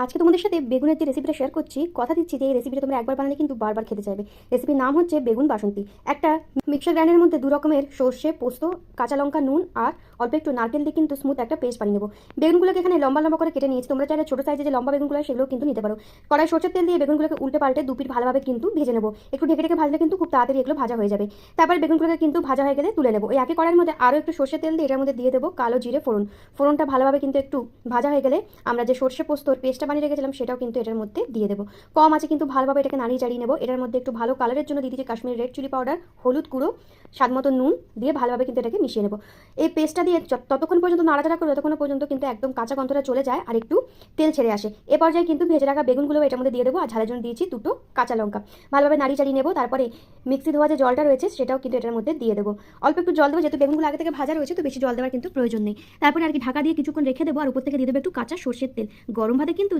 আজকে তোমাদের সাথে বেগুনের যে রেসিপিটা শেয়ার করছি, কথা দিচ্ছি যে এই রেসিপিটা তোমরা একবার বানালে কিন্তু বারবার খেতে চাইবে। রেসিপির নাম হচ্ছে বেগুন বাসন্তী। একটা মিক্সার গ্রাইন্ডারের মধ্যে দু রকমের সর্ষে, পোস্ত, কাঁচা লঙ্কা, নুন আর অল্প একটু নারকেল দিয়ে কিন্তু স্মুথ একটা পেস্ট বানিয়ে নেবো। বেগুনগুলোকে এখানে লম্বা লম্বা করে কেটে নিয়েছি। তোমরা চাইলে ছোটো সাইজে যে লম্বা বেগুনগুলো হয় সেগুলো কিন্তু নিতে পারো। কড়াই সরষের তেল দিয়ে বেগুনগুলোকে উল্টে পাল্টে দুপিট ভালোভাবে কিন্তু ভেজে নেবো। একটু ঢেকে ঢেকে ভাজলে কিন্তু খুব তাড়াতাড়ি এগুলো ভাজা হয়ে যাবে। তারপর বেগুনগুলোকে কিন্তু ভাজা হয়ে গেলে তুলে নেবো। এই একই কড়াইয়ের মধ্যে আরও একটু সর্ষের তেল দিয়ে এটার মধ্যে দিয়ে দেবো কালো জিরে ফোড়ন। ফোড়নটা ভালোভাবে কিন্তু একটু ভাজা হয়ে গেলে আমরা যে সর্ষে পোস্তর পেস্টটা বানিয়ে রেখেছিলাম সেটাও কিন্তু এটার মধ্যে দিয়ে দেবো। কম আছে কিন্তু ভালোভাবে এটাকে নাড়িয়ে চাড়িয়ে নেবো। এটার মধ্যে একটু ভালো কালারের জন্য দিয়ে দিচ্ছি কাশ্মীরি রেড চিলি পাউডার, হলুদ গুঁড়ো, স্বাদ মতো নুন দিয়ে ভালোভাবে কিন্তু এটাকে মিশিয়ে নেবো। এই পেস্টটা দিয়ে ততক্ষণ পর্যন্ত নাড়াচাড়া করে ততক্ষণ পর্যন্ত কিন্তু একদম কাঁচা গন্ধটা চলে যায় আর একটু তেল ছেড়ে আসে। এ পর্যায়ে কিন্তু ভেজে রাখা বেগুনগুলো এটার মধ্যে দিয়ে দেবো আর ঝালের জন্য দিয়েছি দুটো কাঁচা লঙ্কা। ভালোভাবে নাড়িয়ে চাড়িয়ে নেবো। তারপরে মিক্সি ধোয়া যে জলটা রয়েছে সেটাও কিন্তু এটার মধ্যে দিয়ে দেবো। অল্প একটু জল দেবো, যেহেতু বেগুনগুলো আগে থেকে ভাজা রয়েছে তো বেশি জল দেওয়ার কিন্তু প্রয়োজন নেই। তারপরে আর কি ঢাকা দিয়ে কিছুক্ষণ রেখে দেবো আর উপর থেকে দিয়ে দেবো একটু কাঁচা সর্ষের তেল। গরম ভাতে কিন্তু